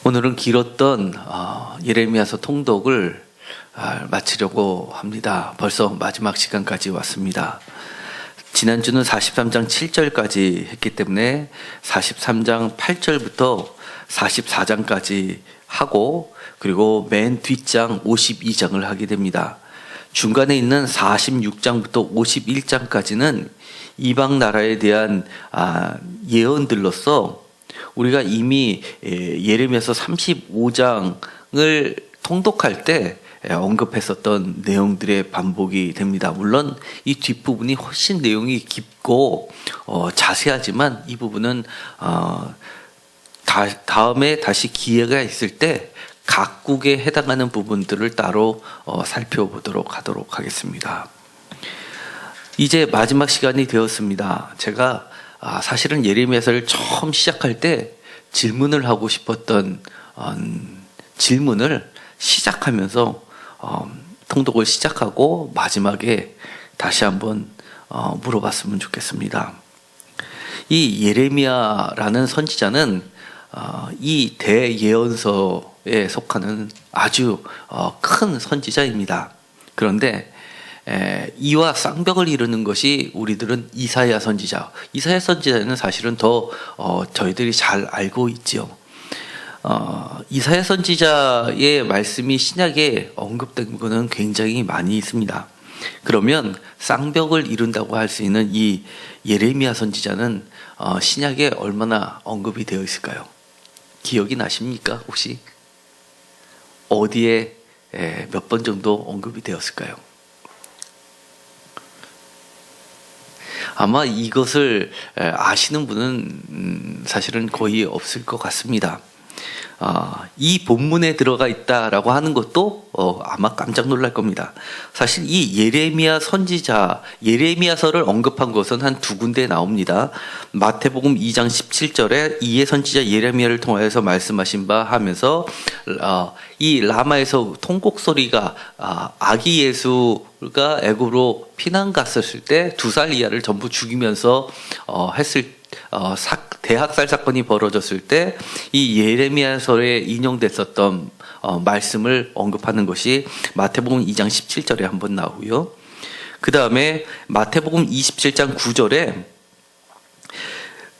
오늘은 길었던 예레미야서 통독을 마치려고 합니다. 벌써 마지막 시간까지 왔습니다. 지난주는 43장 7절까지 했기 때문에 43장 8절부터 44장까지 하고 그리고 맨 뒷장 52장을 하게 됩니다. 중간에 있는 46장부터 51장까지는 이방 나라에 대한 예언들로서 우리가 이미 예레미야서 35장을 통독할 때 언급했었던 내용들의 반복이 됩니다. 물론 이 뒷부분이 훨씬 내용이 깊고 자세하지만 이 부분은 다음에 다시 기회가 있을 때 각국에 해당하는 부분들을 따로 살펴보도록 하도록 하겠습니다. 이제 마지막 시간이 되었습니다. 제가 사실은 예레미야서를 처음 시작할 때 질문을 하고 싶었던 질문을 시작하면서 통독을 시작하고 마지막에 다시 한번 물어봤으면 좋겠습니다. 이 예레미야라는 선지자는 이 대예언서에 속하는 아주 큰 선지자입니다. 그런데 이와 쌍벽을 이루는 것이 우리들은 이사야 선지자. 이사야 선지자는 사실은 더 저희들이 잘 알고 있지요. 이사야 선지자의 말씀이 신약에 언급된 것은 굉장히 많이 있습니다. 그러면 쌍벽을 이룬다고 할 수 있는 이 예레미야 선지자는 신약에 얼마나 언급이 되어 있을까요? 기억이 나십니까? 혹시 어디에 몇 번 정도 언급이 되었을까요? 아마 이것을 아시는 분은 사실은 거의 없을 것 같습니다. 이 본문에 들어가 있다라고 하는 것도 아마 깜짝 놀랄 겁니다. 사실 이 예레미야 선지자, 예레미야서를 언급한 것은 한 두 군데 나옵니다. 마태복음 2장 17절에 이에 선지자 예레미야를 통하여서 말씀하신 바 하면서 이 라마에서 통곡 소리가 아기 예수가 애굽으로 피난 갔었을 때 2살 이하를 전부 죽이면서 대학살 사건이 벌어졌을 때 이 예레미야서에 인용됐었던 말씀을 언급하는 것이 마태복음 2장 17절에 한번 나오고요. 그 다음에 마태복음 27장 9절에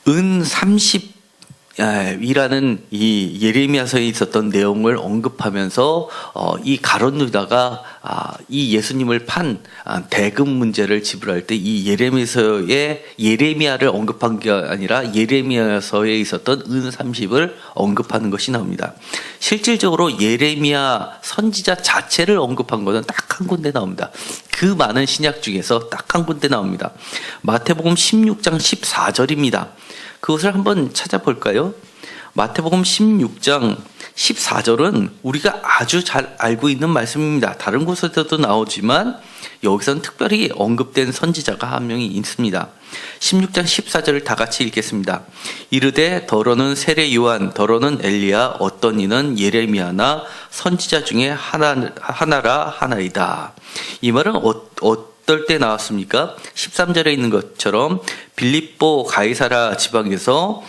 은 30이라는 이 예레미야서에 있었던 내용을 언급하면서 이 가룟 유다가 이 예수님을 판 대금 문제를 지불할 때 이 예레미야서에 예레미야를 언급한 게 아니라 예레미야서에 있었던 은 30을 언급하는 것이 나옵니다. 실질적으로 예레미야 선지자 자체를 언급한 것은 딱 한 군데 나옵니다. 그 많은 신약 중에서 딱 한 군데 나옵니다. 마태복음 16장 14절입니다. 그것을 한번 찾아볼까요? 마태복음 16장 14절은 우리가 아주 잘 알고 있는 말씀입니다. 다른 곳에서도 나오지만 여기서는 특별히 언급된 선지자가 한 명이 있습니다. 16장 14절을 다 같이 읽겠습니다. 이르되 더러는 세례 요한, 더러는 엘리야, 어떤 이는 예레미야나 선지자 중에 하나라 하나이다. 이 말은 어떨 때 나왔습니까? 13절에 있는 것처럼 빌립보 가이사라 지방에서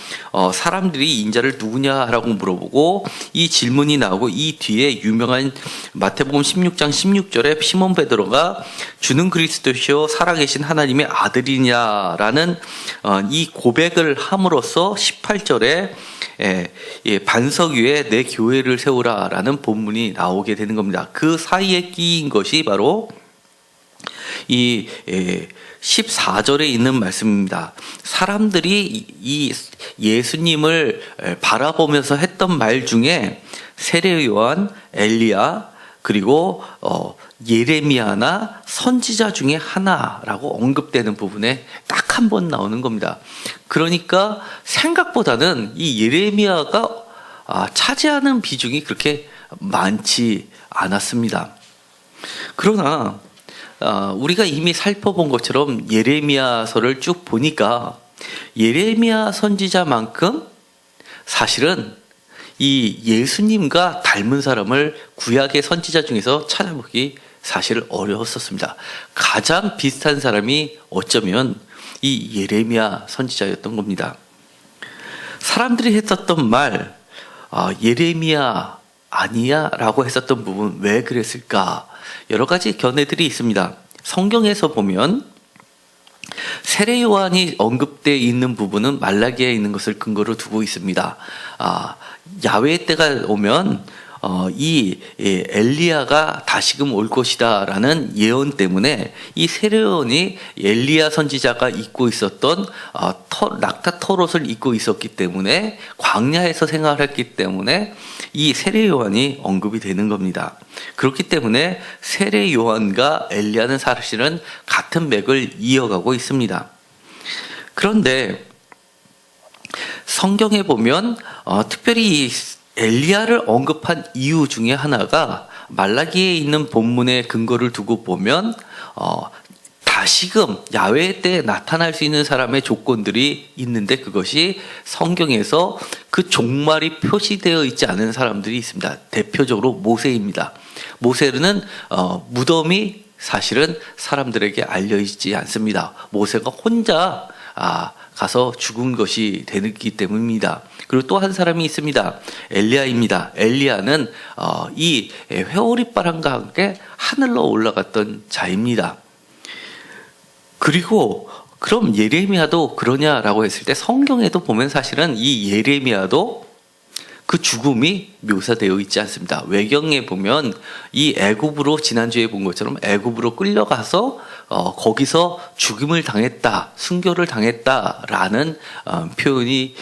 사람들이 인자를 누구냐라고 물어보고 이 질문이 나오고 이 뒤에 유명한 마태복음 16장 16절에 시몬 베드로가 주는 그리스도시요 살아계신 하나님의 아들이냐라는 이 고백을 함으로써 18절에 반석 위에 내 교회를 세우라라는 본문이 나오게 되는 겁니다. 그 사이에 끼인 것이 바로 이 14절에 있는 말씀입니다. 사람들이 이 예수님을 바라보면서 했던 말 중에 세례 요한, 엘리야, 그리고 예레미야나 선지자 중에 하나라고 언급되는 부분에 딱 한 번 나오는 겁니다. 그러니까 생각보다는 이 예레미야가 차지하는 비중이 그렇게 많지 않았습니다. 그러나 우리가 이미 살펴본 것처럼 예레미야서를 쭉 보니까 예레미야 선지자만큼 사실은 이 예수님과 닮은 사람을 구약의 선지자 중에서 찾아보기 사실 어려웠었습니다. 가장 비슷한 사람이 어쩌면 이 예레미야 선지자였던 겁니다. 사람들이 했었던 말, 예레미야 아니야? 라고 했었던 부분 왜 그랬을까? 여러 가지 견해들이 있습니다. 성경에서 보면 세례 요한이 언급되어 있는 부분은 말라기에 있는 것을 근거로 두고 있습니다. 야훼의 때가 오면 이 엘리야가 다시금 올 것이다라는 예언 때문에 이 세례 요한이 엘리야 선지자가 입고 있었던 낙타 털옷을 입고 있었기 때문에 광야에서 생활했기 때문에 이 세례 요한이 언급이 되는 겁니다. 그렇기 때문에 세례 요한과 엘리야는 사실은 같은 맥을 이어가고 있습니다. 그런데 성경에 보면 특별히 엘리야를 언급한 이유 중에 하나가 말라기에 있는 본문의 근거를 두고 보면 다시금 야훼 때 나타날 수 있는 사람의 조건들이 있는데 그것이 성경에서 그 종말이 표시되어 있지 않은 사람들이 있습니다. 대표적으로 모세입니다. 모세는 무덤이 사실은 사람들에게 알려지지 않습니다. 모세가 혼자 가서 죽은 것이 되기 때문입니다. 그리고 또 한 사람이 있습니다. 엘리야입니다. 엘리야는 이 회오리바람과 함께 하늘로 올라갔던 자입니다. 그리고 그럼 예레미야도 그러냐라고 했을 때 성경에도 보면 사실은 이 예레미야도 그 죽음이 묘사되어 있지 않습니다. 외경에 보면 이 애굽으로 지난주에 본 것처럼 애굽으로 끌려가서 거기서 죽임을 당했다, 순교를 당했다라는 표현이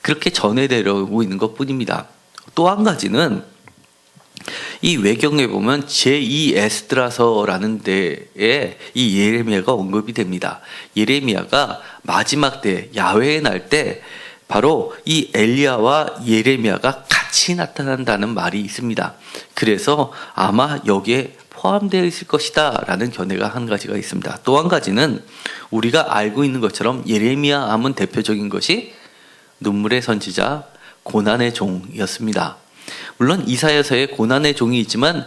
그렇게 전해되려고 있는 것뿐입니다. 또 한 가지는 이 외경에 보면 제2 에스드라서라는 데에 이 예레미야가 언급이 됩니다. 예레미야가 마지막 때 야훼의 날 때 바로 이 엘리야와 예레미야가 같이 나타난다는 말이 있습니다. 그래서 아마 여기에 포함되어 있을 것이다 라는 견해가 한 가지가 있습니다. 또 한 가지는 우리가 알고 있는 것처럼 예레미야 하면 대표적인 것이 눈물의 선지자, 고난의 종이었습니다. 물론 이사야서에 고난의 종이 있지만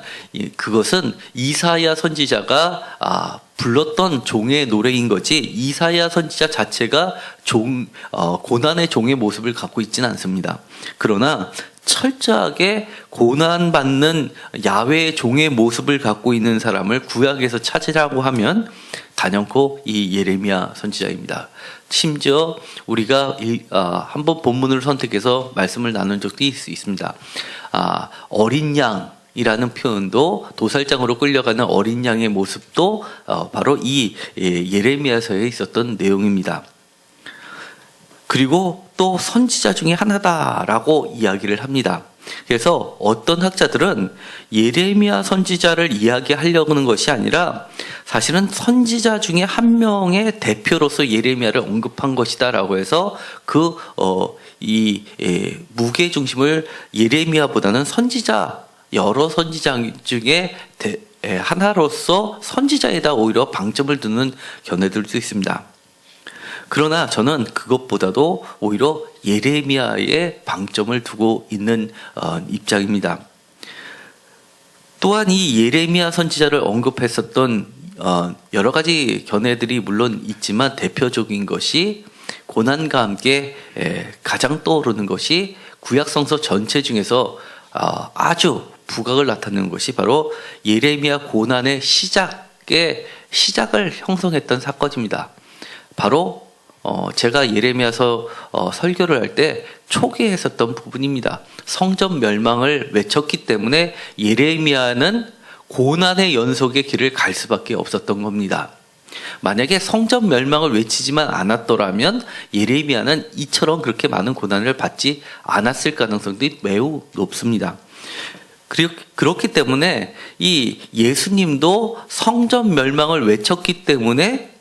그것은 이사야 선지자가 불렀던 종의 노래인 거지 이사야 선지자 자체가 고난의 종의 모습을 갖고 있지는 않습니다. 그러나 철저하게 고난받는 야훼의 종의 모습을 갖고 있는 사람을 구약에서 찾으라고 하면 단연코 이 예레미야 선지자입니다. 심지어 우리가 한번 본문을 선택해서 말씀을 나눈 적도 있습니다. 어린 양이라는 표현도 도살장으로 끌려가는 어린 양의 모습도 바로 이 예레미야서에 있었던 내용입니다. 그리고 또 선지자 중에 하나다라고 이야기를 합니다. 그래서 어떤 학자들은 예레미야 선지자를 이야기하려고 하는 것이 아니라 사실은 선지자 중에 한 명의 대표로서 예레미야를 언급한 것이다라고 해서 무게 중심을 예레미야보다는 여러 선지자 중에 하나로서 선지자에다 오히려 방점을 두는 견해들도 있습니다. 그러나 저는 그것보다도 오히려 예레미야에 방점을 두고 있는 입장입니다. 또한 이 예레미야 선지자를 언급했었던 여러 가지 견해들이 물론 있지만 대표적인 것이 고난과 함께 가장 떠오르는 것이 구약성서 전체 중에서 아주 부각을 나타내는 것이 바로 예레미야 고난의 시작을 형성했던 사건입니다. 바로 제가 예레미야서 설교를 할 때 초기에 했었던 부분입니다. 성전 멸망을 외쳤기 때문에 예레미야는 고난의 연속의 길을 갈 수밖에 없었던 겁니다. 만약에 성전 멸망을 외치지만 않았더라면 예레미야는 이처럼 그렇게 많은 고난을 받지 않았을 가능성이 매우 높습니다. 그렇기 때문에 이 예수님도 성전 멸망을 외쳤기 때문에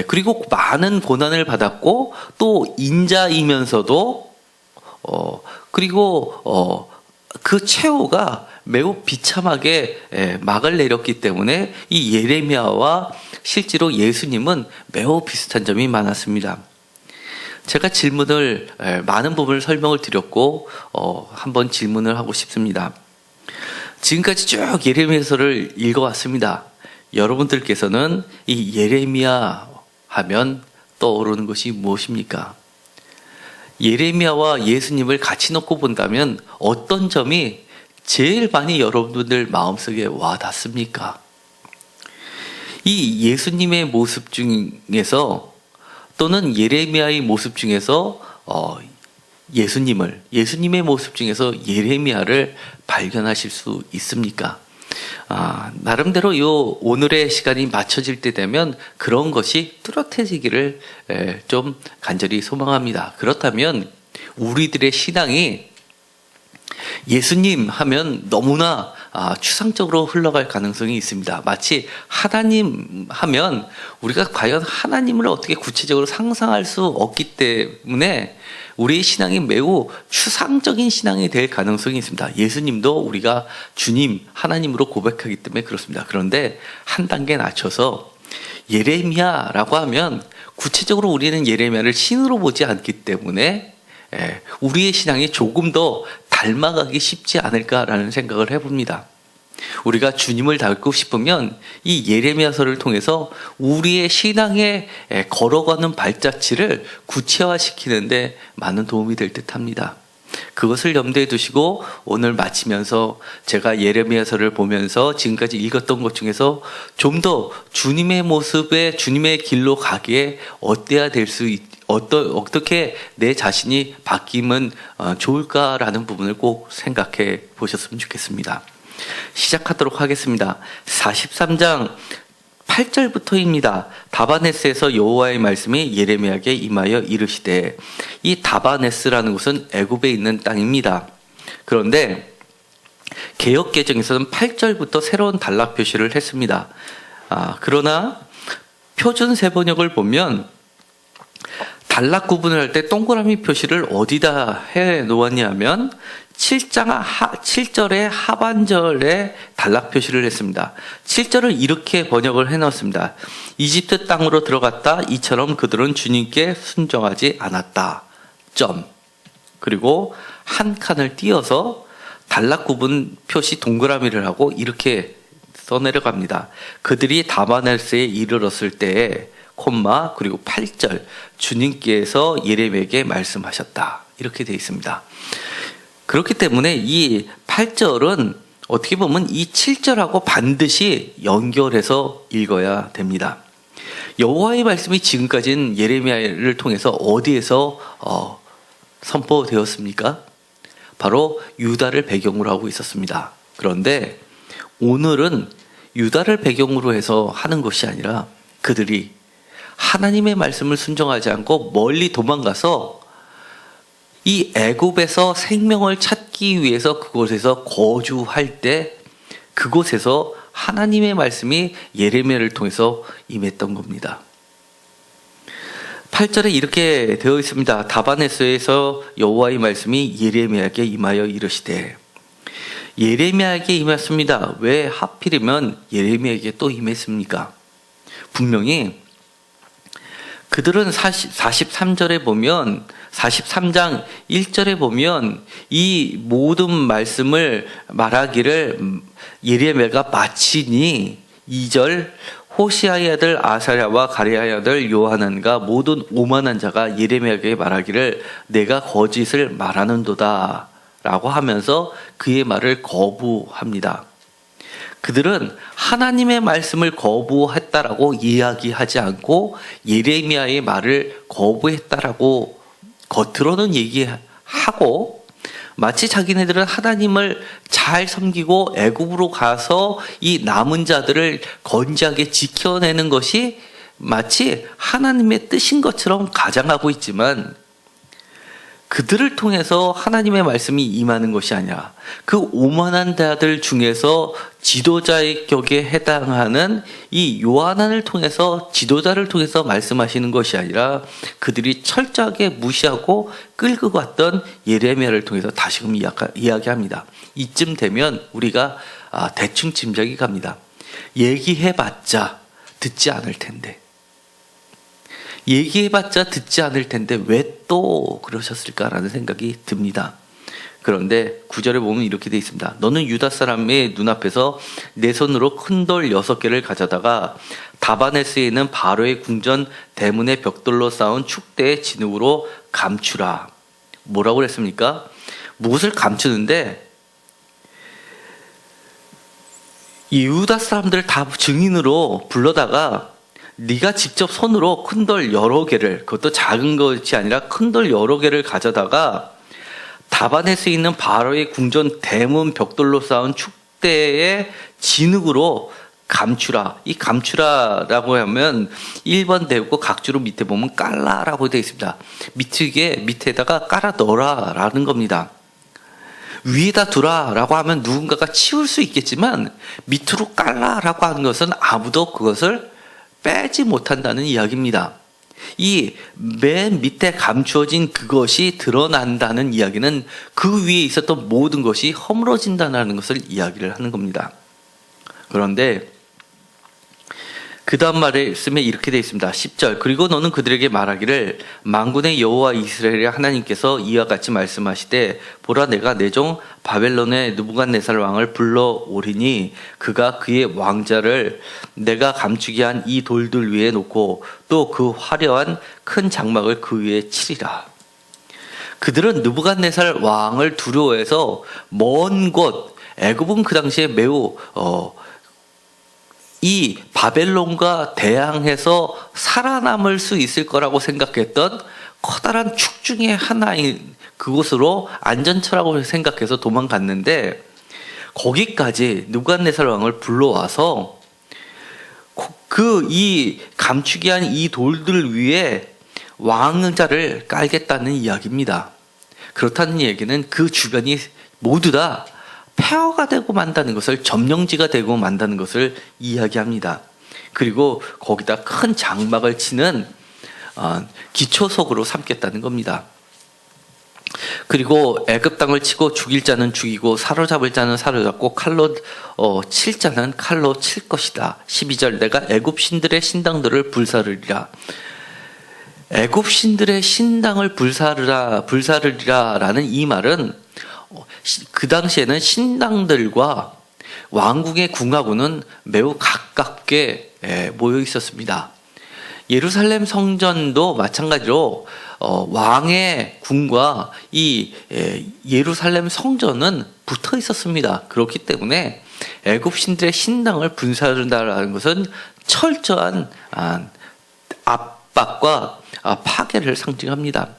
그리고 많은 고난을 받았고 또 인자이면서도 그리고 그 최후가 매우 비참하게 막을 내렸기 때문에 이 예레미야와 실제로 예수님은 매우 비슷한 점이 많았습니다. 제가 많은 부분을 설명을 드렸고 한번 질문을 하고 싶습니다. 지금까지 쭉 예레미야서를 읽어왔습니다. 여러분들께서는 이 예레미야 하면 떠오르는 것이 무엇입니까? 예레미야와 예수님을 같이 놓고 본다면 어떤 점이 제일 많이 여러분들 마음속에 와 닿습니까? 이 예수님의 모습 중에서 또는 예레미야의 모습 중에서 예수님의 모습 중에서 예레미야를 발견하실 수 있습니까? 나름대로 오늘의 시간이 맞춰질 때 되면 그런 것이 뚜렷해지기를 좀 간절히 소망합니다. 그렇다면 우리들의 신앙이 예수님 하면 너무나 추상적으로 흘러갈 가능성이 있습니다. 마치 하나님 하면 우리가 과연 하나님을 어떻게 구체적으로 상상할 수 없기 때문에 우리의 신앙이 매우 추상적인 신앙이 될 가능성이 있습니다. 예수님도 우리가 주님, 하나님으로 고백하기 때문에 그렇습니다. 그런데 한 단계 낮춰서 예레미야라고 하면 구체적으로 우리는 예레미야를 신으로 보지 않기 때문에 우리의 신앙이 조금 더 닮아가기 쉽지 않을까라는 생각을 해봅니다. 우리가 주님을 닮고 싶으면 이 예레미야서를 통해서 우리의 신앙에 걸어가는 발자취를 구체화시키는데 많은 도움이 될 듯합니다. 그것을 염두에 두시고 오늘 마치면서 제가 예레미야서를 보면서 지금까지 읽었던 것 중에서 좀 더 주님의 모습에 주님의 길로 가기에 어때야 될 수 어떻게 내 자신이 바뀌면 좋을까라는 부분을 꼭 생각해 보셨으면 좋겠습니다. 시작하도록 하겠습니다. 43장 8절부터입니다. 다바네스에서 여호와의 말씀이 예레미야에게 임하여 이르시되, 이 다바네스라는 곳은 애굽에 있는 땅입니다. 그런데 개역개정에서는 8절부터 새로운 단락 표시를 했습니다. 그러나 표준 세번역을 보면 단락 구분을 할 때 동그라미 표시를 어디다 해 놓았냐면 7절의 하반절에 단락 표시를 했습니다. 7절을 이렇게 번역을 해 놓았습니다. 이집트 땅으로 들어갔다. 이처럼 그들은 주님께 순종하지 않았다. 점. 그리고 한 칸을 띄어서 단락 구분 표시 동그라미를 하고 이렇게 써내려갑니다. 그들이 다바네스에 이르렀을 때에 콤마 그리고 8절 주님께서 예레미야에게 말씀하셨다. 이렇게 되어 있습니다. 그렇기 때문에 이 8절은 어떻게 보면 이 7절하고 반드시 연결해서 읽어야 됩니다. 여호와의 말씀이 지금까지는 예레미야를 통해서 어디에서 선포되었습니까? 바로 유다를 배경으로 하고 있었습니다. 그런데 오늘은 유다를 배경으로 해서 하는 것이 아니라 그들이 하나님의 말씀을 순종하지 않고 멀리 도망가서 이 애굽에서 생명을 찾기 위해서 그곳에서 거주할 때 그곳에서 하나님의 말씀이 예레미야를 통해서 임했던 겁니다. 8절에 이렇게 되어 있습니다. 다바네스에서 여호와의 말씀이 예레미야에게 임하여 이르시되, 예레미야에게 임했습니다. 왜 하필이면 예레미야에게 또 임했습니까? 분명히 그들은 43절에 보면 43장 1절에 보면 이 모든 말씀을 말하기를 예레미야가 마치니 2절 호시아의 아들 아사랴와 가랴의 아들 요하난과 모든 오만한 자가 예레미야에게 말하기를 내가 거짓을 말하는도다 라고 하면서 그의 말을 거부합니다. 그들은 하나님의 말씀을 거부했다라고 이야기하지 않고 예레미야의 말을 거부했다라고 겉으로는 얘기하고 마치 자기네들은 하나님을 잘 섬기고 애굽으로 가서 이 남은 자들을 건지하게 지켜내는 것이 마치 하나님의 뜻인 것처럼 가장하고 있지만 그들을 통해서 하나님의 말씀이 임하는 것이 아니라 그 오만한 자들 중에서 지도자의 격에 해당하는 이 요하난을 통해서 지도자를 통해서 말씀하시는 것이 아니라 그들이 철저하게 무시하고 끌고 갔던 예레미야를 통해서 다시금 이야기합니다. 이쯤 되면 우리가 대충 짐작이 갑니다. 얘기해봤자 듣지 않을 텐데. 얘기해봤자 듣지 않을 텐데 왜 또 그러셨을까라는 생각이 듭니다. 그런데 9절에 보면 이렇게 되어 있습니다. 너는 유다 사람의 눈앞에서 내 손으로 큰 돌 6개를 가져다가 다바네스에 있는 바로의 궁전 대문의 벽돌로 쌓은 축대의 진흙으로 감추라. 뭐라고 그랬습니까? 무엇을 감추는데 유다 사람들 다 증인으로 불러다가 네가 직접 손으로 큰 돌 여러 개를, 그것도 작은 것이 아니라 큰 돌 여러 개를 가져다가 다바네스에 있는 바로의 궁전 대문 벽돌로 쌓은 축대의 진흙으로 감추라. 이 감추라라고 하면 1번 되고 각주로 밑에 보면 깔라라고 되어 있습니다. 밑에다가 깔아 넣어라라는 겁니다. 위에다 두라라고 하면 누군가가 치울 수 있겠지만 밑으로 깔라라고 하는 것은 아무도 그것을 빼지 못한다는 이야기입니다. 이 맨 밑에 감추어진 그것이 드러난다는 이야기는 그 위에 있었던 모든 것이 허물어진다는 것을 이야기를 하는 겁니다. 그런데 그 다음 말씀에 이렇게 되어 있습니다. 10절. 그리고 너는 그들에게 말하기를 만군의 여호와 이스라엘의 하나님께서 이와 같이 말씀하시되 보라 내가 내 종 바벨론의 느부갓네살 왕을 불러오리니 그가 그의 왕자를 내가 감추게 한 이 돌들 위에 놓고 또 그 화려한 큰 장막을 그 위에 치리라. 그들은 느부갓네살 왕을 두려워해서 먼 곳, 애굽은 그 당시에 매우 이 바벨론과 대항해서 살아남을 수 있을 거라고 생각했던 커다란 축 중에 하나인 그곳으로 안전처라고 생각해서 도망갔는데 거기까지 느부갓네살 왕을 불러와서 그 이 감추게 한 이 돌들 위에 왕자를 깔겠다는 이야기입니다. 그렇다는 얘기는 그 주변이 모두 다 폐허가 되고 만다는 것을, 점령지가 되고 만다는 것을 이야기합니다. 그리고 거기다 큰 장막을 치는 기초석으로 삼겠다는 겁니다. 그리고 애굽 땅을 치고 죽일 자는 죽이고 사로잡을 자는 사로잡고 칼로 칠 자는 칼로 칠 것이다. 12절. 내가 애굽 신들의 신당들을 불사르리라. 애굽 신들의 신당을 불사르리라라는 이 말은 그 당시에는 신당들과 왕궁의 궁하고는 매우 가깝게 모여 있었습니다. 예루살렘 성전도 마찬가지로 왕의 궁과 이 예루살렘 성전은 붙어 있었습니다. 그렇기 때문에 애굽 신들의 신당을 분사한다는 것은 철저한 압박과 파괴를 상징합니다.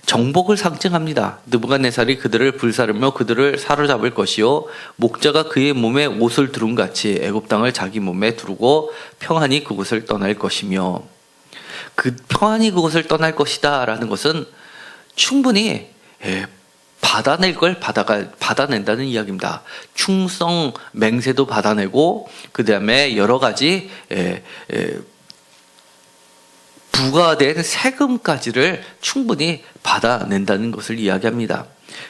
정복을 상징합니다. 느부갓네살이 그들을 불사르며 그들을 사로잡을 것이요 목자가 그의 몸에 옷을 두른 같이 애굽 땅을 자기 몸에 두르고 평안히 그곳을 떠날 것이며, 그 평안히 그곳을 떠날 것이다라는 것은 충분히 받아낼 걸 받아낸다는 이야기입니다. 충성 맹세도 받아내고 그 다음에 여러 가지 부과된 세금까지를 충분히 받아낸다는 것을 이야기합니다.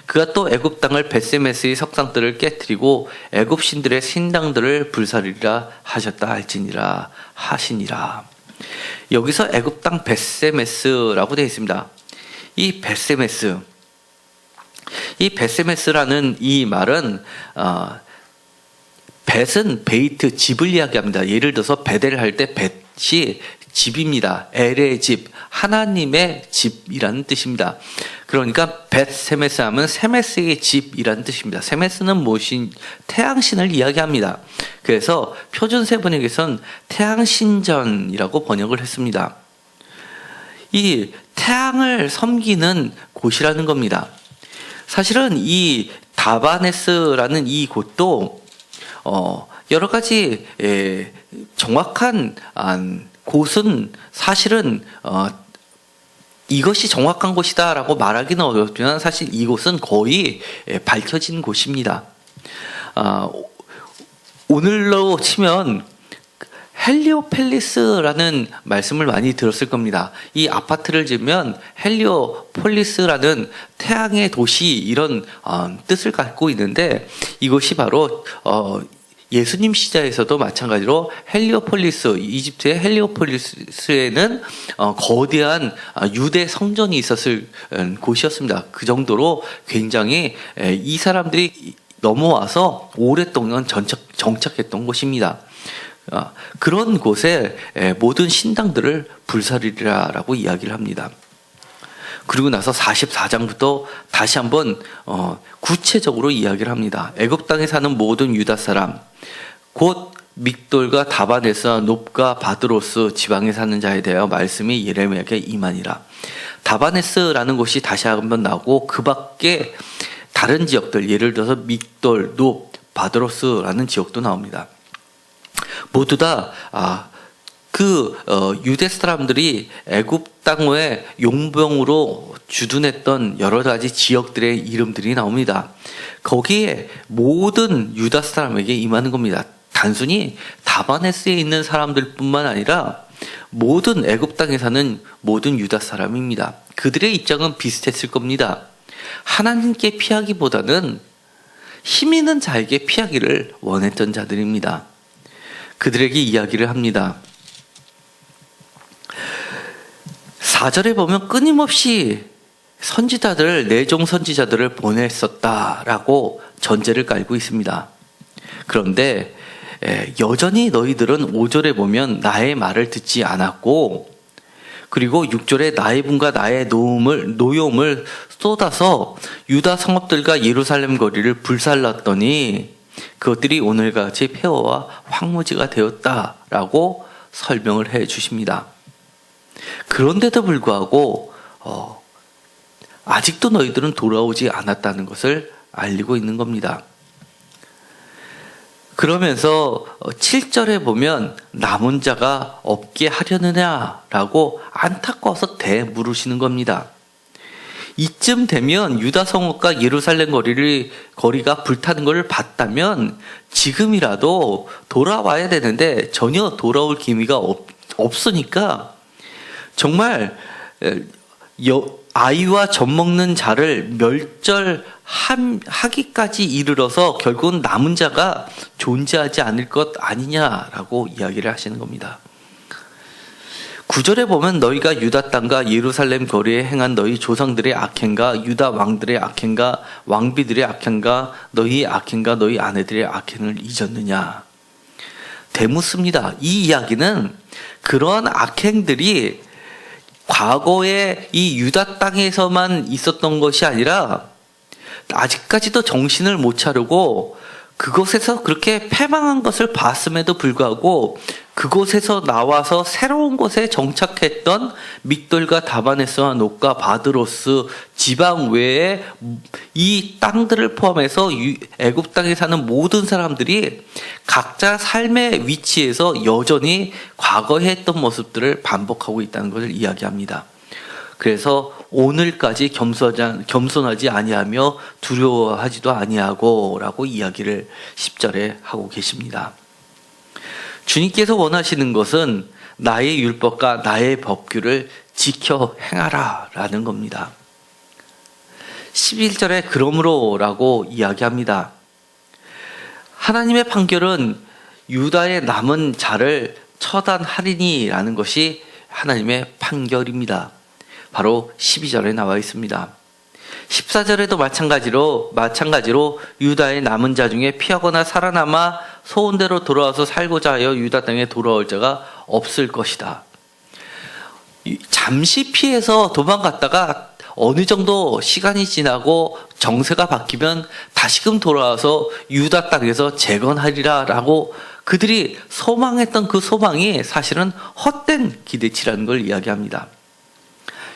그가 또 애굽 땅을 벳세메스의 석상들을 깨뜨리고 애굽 신들의 신당들을 불사르리라 하셨다 할지니라 하시니라. 여기서 애굽 땅 벳세메스라고 되어 있습니다. 이 벳세메스라는 이 말은 벳은 베이트, 집을 이야기합니다. 예를 들어서 베델 할 때 벳이 집입니다. 엘의 집, 하나님의 집이라는 뜻입니다. 그러니까 벳세메스 하면 세메스의 집이라는 뜻입니다. 세메스는 무엇인? 태양신을 이야기합니다. 그래서 표준세 번역에서는 태양신전이라고 번역을 했습니다. 이 태양을 섬기는 곳이라는 겁니다. 사실은 이 다바네스라는 이 곳도 여러 가지 정확한 곳은 사실은 이것이 정확한 곳이다라고 말하기는 어렵지만 사실 이곳은 거의 밝혀진 곳입니다. 오늘로 치면 헬리오폴리스라는 말씀을 많이 들었을 겁니다. 이 아파트를 지으면 헬리오폴리스라는 태양의 도시 이런 뜻을 갖고 있는데 이것이 바로 예수님 시대에서도 마찬가지로 헬리오폴리스, 이집트의 헬리오폴리스에는 거대한 유대 성전이 있었을 곳이었습니다. 그 정도로 굉장히 이 사람들이 넘어와서 오랫동안 정착했던 곳입니다. 그런 곳에 모든 신당들을 불사르리라라고 이야기를 합니다. 그리고 나서 44장부터 다시 한번 구체적으로 이야기를 합니다. 애굽 땅에 사는 모든 유다 사람, 곧 믹돌과 다바네스와 놉과 바드로스 지방에 사는 자에 대하여 말씀이 예레미야에게 임하니라. 다바네스라는 곳이 다시 한번 나오고 그 밖에 다른 지역들, 예를 들어서 믹돌, 놉, 바드로스라는 지역도 나옵니다. 모두 다 유대 사람들이 애굽 땅에 용병으로 주둔했던 여러 가지 지역들의 이름들이 나옵니다. 거기에 모든 유다 사람에게 임하는 겁니다. 단순히 다바네스에 있는 사람들뿐만 아니라 모든 애굽 땅에 사는 모든 유다 사람입니다. 그들의 입장은 비슷했을 겁니다. 하나님께 피하기보다는 힘 있는 자에게 피하기를 원했던 자들입니다. 그들에게 이야기를 합니다. 4절에 보면 끊임없이 선지자들을, 내종 선지자들을 보냈었다라고 전제를 깔고 있습니다. 그런데 여전히 너희들은 5절에 보면 나의 말을 듣지 않았고, 그리고 6절에 나의 분과 나의 노여움을 쏟아서 유다 성읍들과 예루살렘 거리를 불살랐더니 그것들이 오늘같이 폐허와 황무지가 되었다라고 설명을 해 주십니다. 그런데도 불구하고 아직도 너희들은 돌아오지 않았다는 것을 알리고 있는 겁니다. 그러면서 7절에 보면 남은 자가 없게 하려느냐라고 안타까워서 되물으시는 겁니다. 이쯤 되면 유다 성읍과 예루살렘 거리가 불타는 것을 봤다면 지금이라도 돌아와야 되는데 전혀 돌아올 기미가 없으니까 정말 아이와 젖 먹는 자를 멸절하기까지 이르러서 결국은 남은 자가 존재하지 않을 것 아니냐라고 이야기를 하시는 겁니다. 9절에 보면 너희가 유다 땅과 예루살렘 거리에 행한 너희 조상들의 악행과 유다 왕들의 악행과 왕비들의 악행과 너희 악행과 너희 아내들의 악행을 잊었느냐. 되묻습니다. 이 이야기는 그러한 악행들이 과거에 이 유다 땅에서만 있었던 것이 아니라 아직까지도 정신을 못 차리고 그곳에서 그렇게 패망한 것을 봤음에도 불구하고 그곳에서 나와서 새로운 곳에 정착했던 믹돌과 다바네스와 놉과 바드로스 지방 외에 이 땅들을 포함해서 애굽 땅에 사는 모든 사람들이 각자 삶의 위치에서 여전히 과거에 했던 모습들을 반복하고 있다는 것을 이야기합니다. 그래서 오늘까지 겸손하지 아니하며 두려워하지도 아니하고 라고 이야기를 10절에 하고 계십니다. 주님께서 원하시는 것은 나의 율법과 나의 법규를 지켜 행하라 라는 겁니다. 11절에 그러므로 라고 이야기합니다. 하나님의 판결은 유다의 남은 자를 처단하리니 라는 것이 하나님의 판결입니다. 바로 12절에 나와 있습니다. 14절에도 마찬가지로 유다의 남은 자 중에 피하거나 살아남아 소원대로 돌아와서 살고자 하여 유다 땅에 돌아올 자가 없을 것이다. 잠시 피해서 도망갔다가 어느 정도 시간이 지나고 정세가 바뀌면 다시금 돌아와서 유다 땅에서 재건하리라 라고 그들이 소망했던 그 소망이 사실은 헛된 기대치라는 걸 이야기합니다.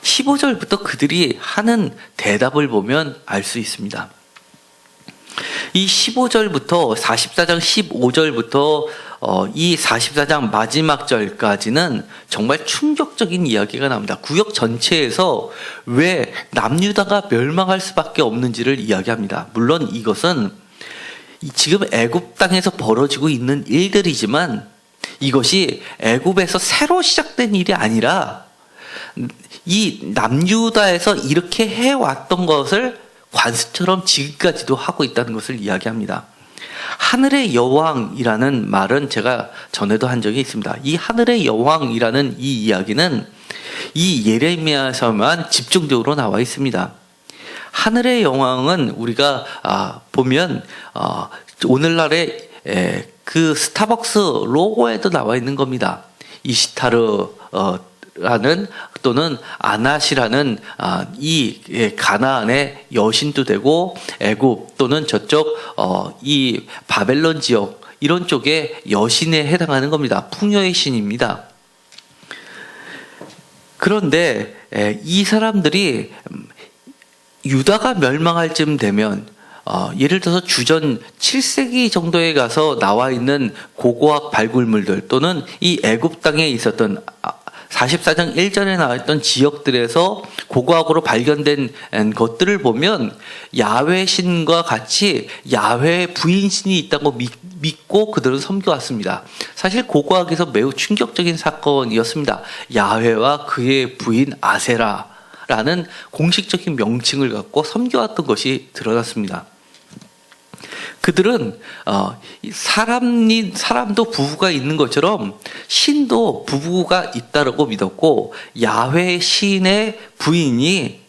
15절부터 그들이 하는 대답을 보면 알 수 있습니다. 이 15절부터 44장 15절부터 이 44장 마지막 절까지는 정말 충격적인 이야기가 나옵니다. 구역 전체에서 왜 남유다가 멸망할 수밖에 없는지를 이야기합니다. 물론 이것은 지금 애굽 땅에서 벌어지고 있는 일들이지만 이것이 애굽에서 새로 시작된 일이 아니라 이 남유다에서 이렇게 해왔던 것을 관습처럼 지금까지도 하고 있다는 것을 이야기합니다. 하늘의 여왕이라는 말은 제가 전에도 한 적이 있습니다. 이 하늘의 여왕이라는 이 이야기는 이 예레미야서만 집중적으로 나와 있습니다. 하늘의 여왕은 우리가 보면 오늘날의 그 스타벅스 로고에도 나와 있는 겁니다. 이시타르 또는 아낫이라는 이 가나안의 여신도 되고 애굽 또는 저쪽 이 바벨론 지역 이런 쪽의 여신에 해당하는 겁니다. 풍요의 신입니다. 그런데 이 사람들이 유다가 멸망할 쯤 되면 예를 들어서 주전 7세기 정도에 가서 나와 있는 고고학 발굴물들 또는 이 애굽 땅에 있었던 44장 1절에 나왔던 지역들에서 고고학으로 발견된 것들을 보면 야훼 신과 같이 야훼 부인신이 있다고 믿고 그들은 섬겨왔습니다. 사실 고고학에서 매우 충격적인 사건이었습니다. 야훼와 그의 부인 아세라라는 공식적인 명칭을 갖고 섬겨왔던 것이 드러났습니다. 그들은 사람도 부부가 있는 것처럼 신도 부부가 있다라고 믿었고 야훼 신의 부인이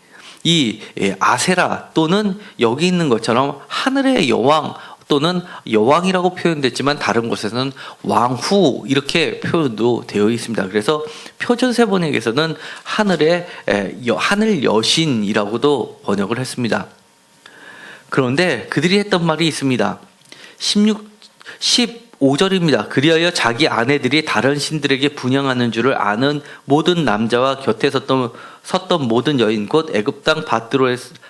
이 아세라 또는 여기 있는 것처럼 하늘의 여왕 또는 여왕이라고 표현됐지만 다른 곳에서는 왕후 이렇게 표현도 되어 있습니다. 그래서 표준세번역에서는 하늘 여신이라고도 번역을 했습니다. 그런데 그들이 했던 말이 있습니다. 15절입니다. 그리하여 자기 아내들이 다른 신들에게 분향하는 줄을 아는 모든 남자와 곁에 섰던 모든 여인 곧 애굽 땅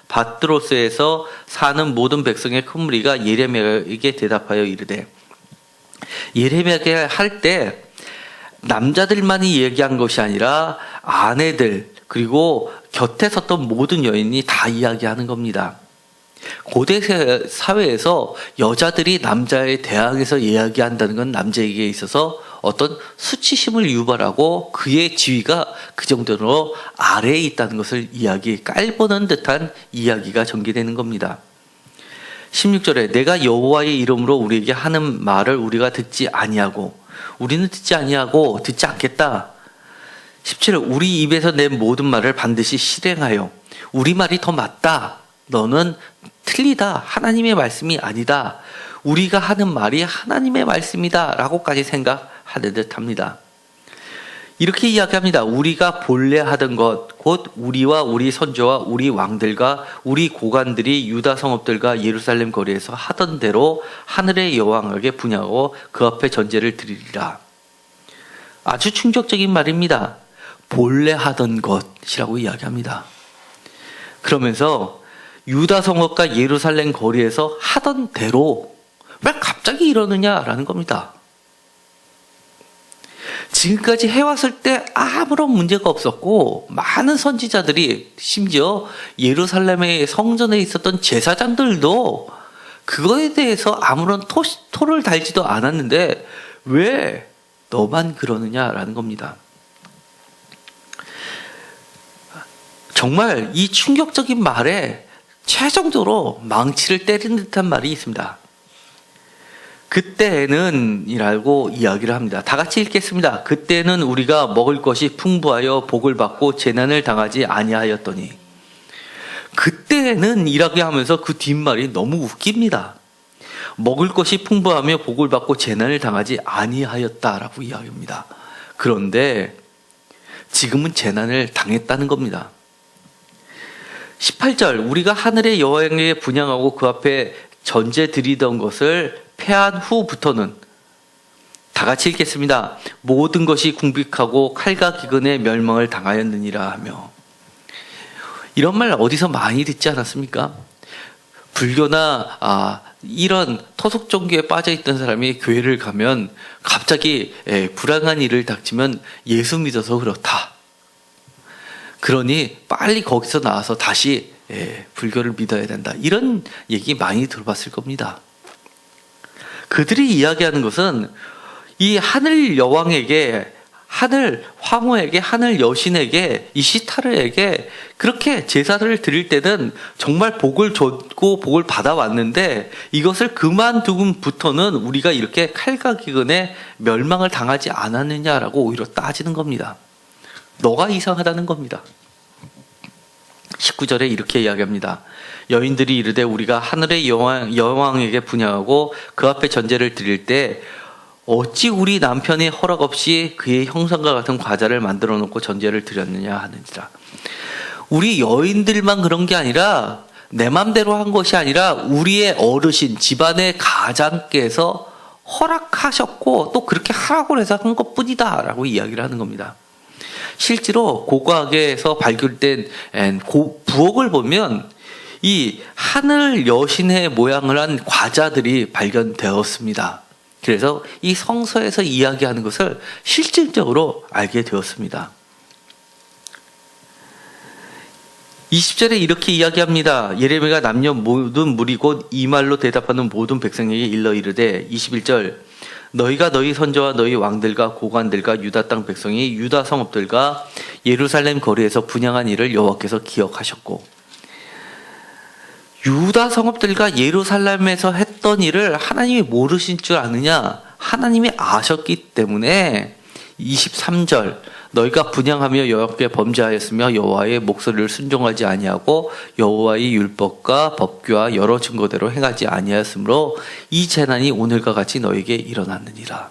밧드로스에서 사는 모든 백성의 큰 무리가 예레미야에게 대답하여 이르되, 예레미야에게 할 때 남자들만이 얘기한 것이 아니라 아내들 그리고 곁에 섰던 모든 여인이 다 이야기하는 겁니다. 고대 사회에서 여자들이 남자에 대항해서 이야기한다는 건 남자에게 있어서 어떤 수치심을 유발하고 그의 지위가 그 정도로 아래에 있다는 것을 깔보는 듯한 이야기가 전개되는 겁니다. 16절에 내가 여호와의 이름으로 우리에게 하는 말을 우리가 듣지 아니하고 우리는 듣지 아니하고 듣지 않겠다. 17절 우리 입에서 낸 모든 말을 반드시 실행하여 우리 말이 더 맞다. 너는 틀리다. 하나님의 말씀이 아니다. 우리가 하는 말이 하나님의 말씀이다. 라고까지 생각하는 듯합니다. 이렇게 이야기합니다. 우리가 본래 하던 것, 곧 우리와 우리 선조와 우리 왕들과 우리 고관들이 유다 성읍들과 예루살렘 거리에서 하던 대로 하늘의 여왕에게 분향하고 그 앞에 전제를 드리리라. 아주 충격적인 말입니다. 본래 하던 것이라고 이야기합니다. 그러면서 유다 성읍과 예루살렘 거리에서 하던 대로 왜 갑자기 이러느냐라는 겁니다. 지금까지 해왔을 때 아무런 문제가 없었고 많은 선지자들이 심지어 예루살렘의 성전에 있었던 제사장들도 그거에 대해서 아무런 토를 달지도 않았는데 왜 너만 그러느냐라는 겁니다. 정말 이 충격적인 말에 최종적으로 망치를 때린 듯한 말이 있습니다. 그때는 이라고 이야기를 합니다. 다 같이 읽겠습니다. 그때는 우리가 먹을 것이 풍부하여 복을 받고 재난을 당하지 아니하였더니, 그때는 이라고 하면서 그 뒷말이 너무 웃깁니다. 먹을 것이 풍부하며 복을 받고 재난을 당하지 아니하였다라고 이야기합니다. 그런데 지금은 재난을 당했다는 겁니다. 18절 우리가 하늘의 여왕에게 분향하고 그 앞에 전제 드리던 것을 패한 후부터는 다 같이 읽겠습니다. 모든 것이 궁핍하고 칼과 기근의 멸망을 당하였느니라 하며. 이런 말 어디서 많이 듣지 않았습니까? 불교나 이런 토속 종교에 빠져 있던 사람이 교회를 가면 갑자기 불행한 일을 닥치면 예수 믿어서 그렇다. 그러니 빨리 거기서 나와서 다시 불교를 믿어야 된다. 이런 얘기 많이 들어봤을 겁니다. 그들이 이야기하는 것은 이 하늘 여왕에게, 하늘 황후에게, 하늘 여신에게, 이 시타르에게 그렇게 제사를 드릴 때는 정말 복을 줬고 복을 받아왔는데 이것을 그만두고부터는 우리가 이렇게 칼과 기근에 멸망을 당하지 않았느냐라고 오히려 따지는 겁니다. 너가 이상하다는 겁니다. 19절에 이렇게 이야기합니다. 여인들이 이르되 우리가 하늘의 여왕에게 분향하고 그 앞에 전제를 드릴 때 어찌 우리 남편의 허락 없이 그의 형상과 같은 과자를 만들어 놓고 전제를 드렸느냐 하는지라. 우리 여인들만 그런 게 아니라 내 맘대로 한 것이 아니라 우리의 어르신 집안의 가장께서 허락하셨고 또 그렇게 하라고 해서 한 것뿐이다 라고 이야기를 하는 겁니다. 실제로 고고학에서 발견된 부엌을 보면 이 하늘 여신의 모양을 한 과자들이 발견되었습니다. 그래서 이 성서에서 이야기하는 것을 실질적으로 알게 되었습니다. 20절에 이렇게 이야기합니다. 예레미야가 남녀 모든 무리 곧 이 말로 대답하는 모든 백성에게 일러 이르되 21절 너희가 너희 선조와 너희 왕들과 고관들과 유다 땅 백성이 유다 성읍들과 예루살렘 거리에서 분향한 일을 여호와께서 기억하셨고 유다 성읍들과 예루살렘에서 했던 일을 하나님이 모르신 줄 아느냐? 하나님이 아셨기 때문에 23절 너희가 분향하며 여호와께 범죄하였으며 여호와의 목소리를 순종하지 아니하고 여호와의 율법과 법규와 여러 증거대로 행하지 아니하였으므로 이 재난이 오늘과 같이 너희에게 일어났느니라.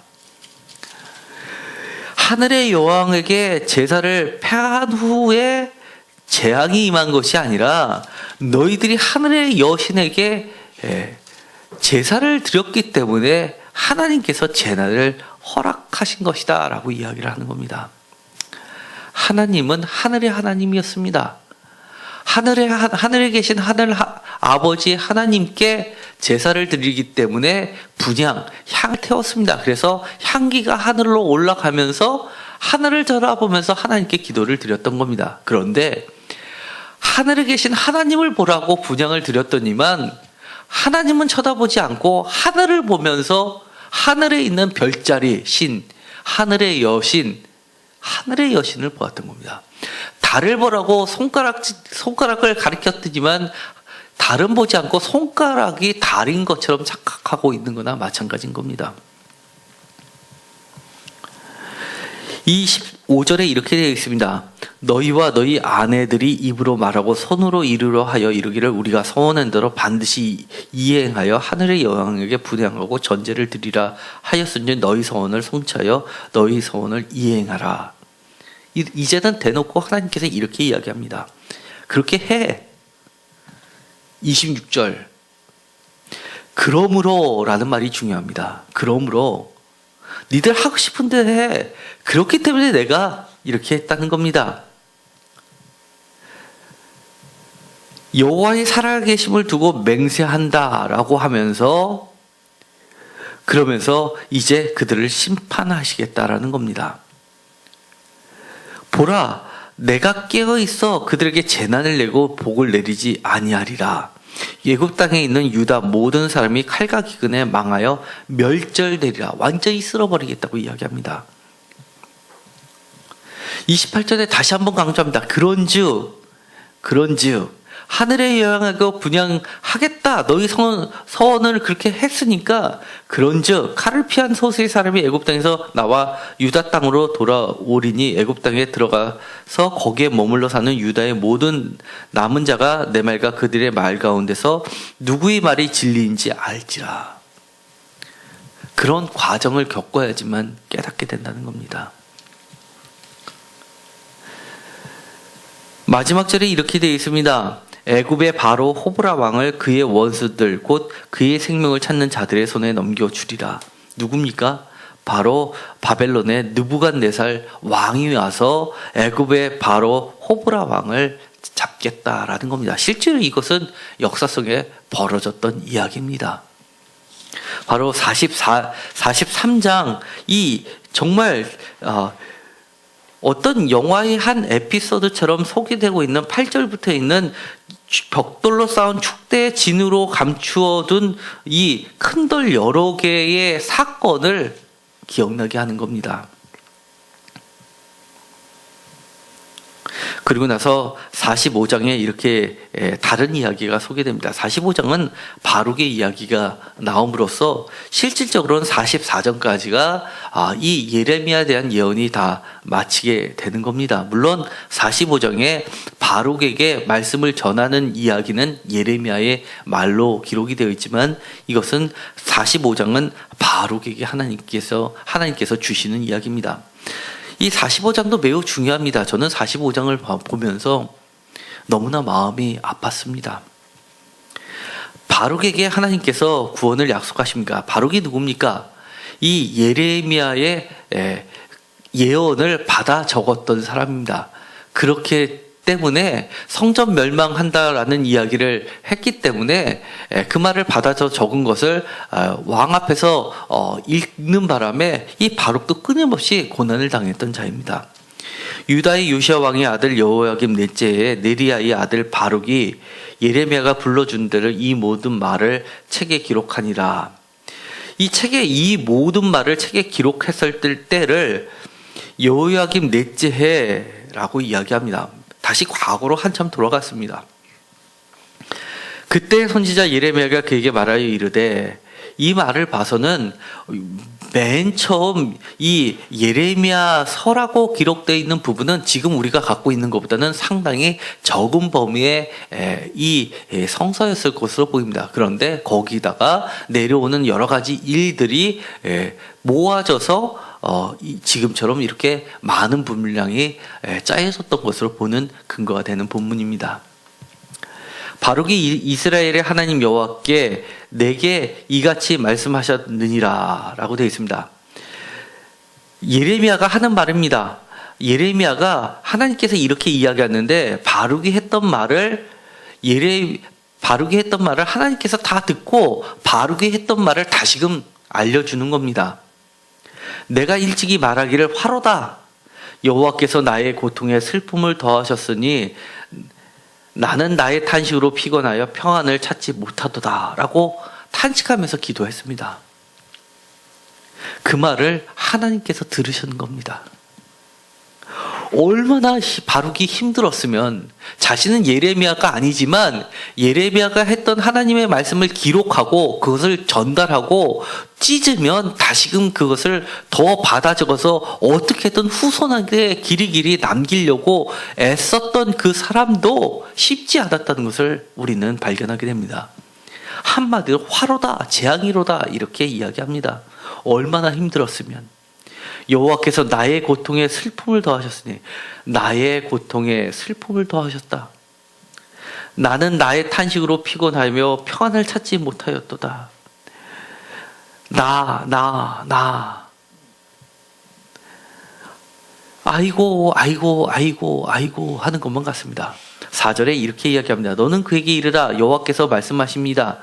하늘의 여왕에게 제사를 폐한 후에 재앙이 임한 것이 아니라 너희들이 하늘의 여신에게 제사를 드렸기 때문에 하나님께서 재난을 허락하신 것이다 라고 이야기를 하는 겁니다. 하나님은 하늘의 하나님이었습니다. 하늘에 계신 하늘 아버지 하나님께 제사를 드리기 때문에 분향, 향 태웠습니다. 그래서 향기가 하늘로 올라가면서 하늘을 쳐다보면서 하나님께 기도를 드렸던 겁니다. 그런데 하늘에 계신 하나님을 보라고 분향을 드렸더니만 하나님은 쳐다보지 않고 하늘을 보면서 하늘에 있는 별자리 신, 하늘의 여신을 보았던 겁니다. 달을 보라고 손가락을 가리켰더니만 달은 보지 않고 손가락이 달인 것처럼 착각하고 있는 거나 마찬가지인 겁니다. 25절에 이렇게 되어 있습니다. 너희와 너희 아내들이 입으로 말하고 손으로 이르러 하여 이르기를 우리가 서원한 대로 반드시 이행하여 하늘의 여왕에게 분향하고 전제를 드리라 하였으니 너희 서원을 성취하여 너희 서원을 이행하라. 이제는 대놓고 하나님께서 이렇게 이야기합니다. 그렇게 해. 26절 그러므로 라는 말이 중요합니다. 그러므로 니들 하고 싶은 데 해. 그렇기 때문에 내가 이렇게 했다는 겁니다. 여호와의 살아계심을 두고 맹세한다라고 하면서 그러면서 이제 그들을 심판하시겠다라는 겁니다. 보라, 내가 깨어 있어 그들에게 재난을 내고 복을 내리지 아니하리라. 애굽 땅에 있는 유다 모든 사람이 칼과 기근에 망하여 멸절되리라. 완전히 쓸어버리겠다고 이야기합니다. 28절에 다시 한번 강조합니다. 그런즉 하늘의 여왕에게 분향하겠다. 너희 서원을 그렇게 했으니까 그런즉 칼을 피한 소수의 사람이 애굽 땅에서 나와 유다 땅으로 돌아오리니 애굽 땅에 들어가서 거기에 머물러 사는 유다의 모든 남은 자가 내 말과 그들의 말 가운데서 누구의 말이 진리인지 알지라. 그런 과정을 겪어야지만 깨닫게 된다는 겁니다. 마지막 절에 이렇게 되어 있습니다. 애굽의 바로 호브라 왕을 그의 원수들 곧 그의 생명을 찾는 자들의 손에 넘겨주리라. 누굽니까? 바로 바벨론의 느부갓네살 왕이 와서 애굽의 바로 호브라 왕을 잡겠다라는 겁니다. 실제로 이것은 역사 속에 벌어졌던 이야기입니다. 바로 43장 이 정말 어떤 영화의 한 에피소드처럼 소개되고 있는 8절부터 있는 벽돌로 쌓은 축대의 진으로 감추어둔 이 큰 돌 여러 개의 사건을 기억나게 하는 겁니다. 그리고 나서 45장에 이렇게 다른 이야기가 소개됩니다. 45장은 바룩의 이야기가 나옴으로써 실질적으로는 44장까지가 이 예레미야에 대한 예언이 다 마치게 되는 겁니다. 물론 45장에 바룩에게 말씀을 전하는 이야기는 예레미야의 말로 기록이 되어 있지만 이것은 45장은 바룩에게 하나님께서 주시는 이야기입니다. 이 45장도 매우 중요합니다. 저는 45장을 보면서 너무나 마음이 아팠습니다. 바룩에게 하나님께서 구원을 약속하십니까? 바룩이 누굽니까? 이 예레미야의 예언을 받아 적었던 사람입니다. 그렇기 때문에 성전 멸망한다라는 이야기를 했기 때문에 그 말을 받아서 적은 것을 왕 앞에서 읽는 바람에 이 바룩도 끊임없이 고난을 당했던 자입니다. 유다의 요시야 왕의 아들 여호야김 넷째에 네리야의 아들 바룩이 예레미야가 불러준 대로 이 모든 말을 책에 기록하니라. 이 책에 이 모든 말을 책에 기록했을 때를 여호야김 넷째 해라고 이야기합니다. 다시 과거로 한참 돌아갔습니다. 그때 선지자 예레미야가 그에게 말하여 이르되 이 말을 봐서는 맨 처음 이 예레미야 서라고 기록되어 있는 부분은 지금 우리가 갖고 있는 것보다는 상당히 적은 범위의 이 성서였을 것으로 보입니다. 그런데 거기다가 내려오는 여러 가지 일들이 모아져서 지금처럼 이렇게 많은 분량이 짜여졌던 것으로 보는 근거가 되는 본문입니다. 바룩이 이스라엘의 하나님 여호와께 내게 이같이 말씀하셨느니라 라고 되어 있습니다. 예레미야가 하는 말입니다. 예레미야가 하나님께서 이렇게 이야기하는데 바룩이 했던 말을 하나님께서 다 듣고 바룩이 했던 말을 다시금 알려주는 겁니다. 내가 일찍이 말하기를 화로다. 여호와께서 나의 고통에 슬픔을 더하셨으니 나는 나의 탄식으로 피곤하여 평안을 찾지 못하도다 라고 탄식하면서 기도했습니다. 그 말을 하나님께서 들으신 겁니다. 얼마나 바룩이 힘들었으면 자신은 예레미야가 아니지만 예레미야가 했던 하나님의 말씀을 기록하고 그것을 전달하고 찢으면 다시금 그것을 더 받아 적어서 어떻게든 후손에게 길이길이 남기려고 애썼던 그 사람도 쉽지 않았다는 것을 우리는 발견하게 됩니다. 한마디로 화로다, 재앙이로다 이렇게 이야기합니다. 얼마나 힘들었으면. 여호와께서 나의 고통에 슬픔을 더하셨으니 나의 고통에 슬픔을 더하셨다. 나는 나의 탄식으로 피곤하며 평안을 찾지 못하였도다. 나 아이고 하는 것만 같습니다. 4절에 이렇게 이야기합니다. 너는 그에게 이르라. 여호와께서 말씀하십니다.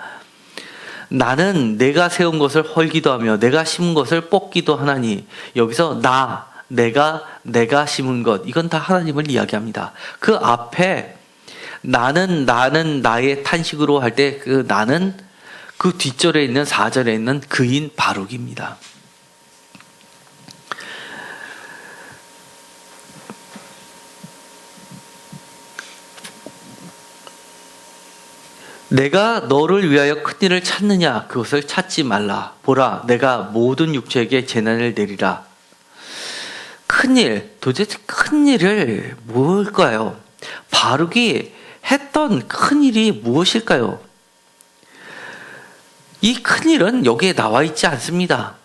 나는 내가 세운 것을 헐기도 하며 내가 심은 것을 뽑기도 하나니. 여기서 내가 심은 것, 이건 다 하나님을 이야기합니다. 그 앞에 나는 나의 탄식으로 할 때 그 나는 그 뒷절에 있는 4절에 있는 그인 바룩입니다. 내가 너를 위하여 큰 일을 찾느냐? 그것을 찾지 말라. 보라, 내가 모든 육체에게 재난을 내리라. 큰일, 도대체 큰일을 뭘까요? 바룩이 했던 큰일이 무엇일까요? 이 큰일은 여기에 나와 있지 않습니다.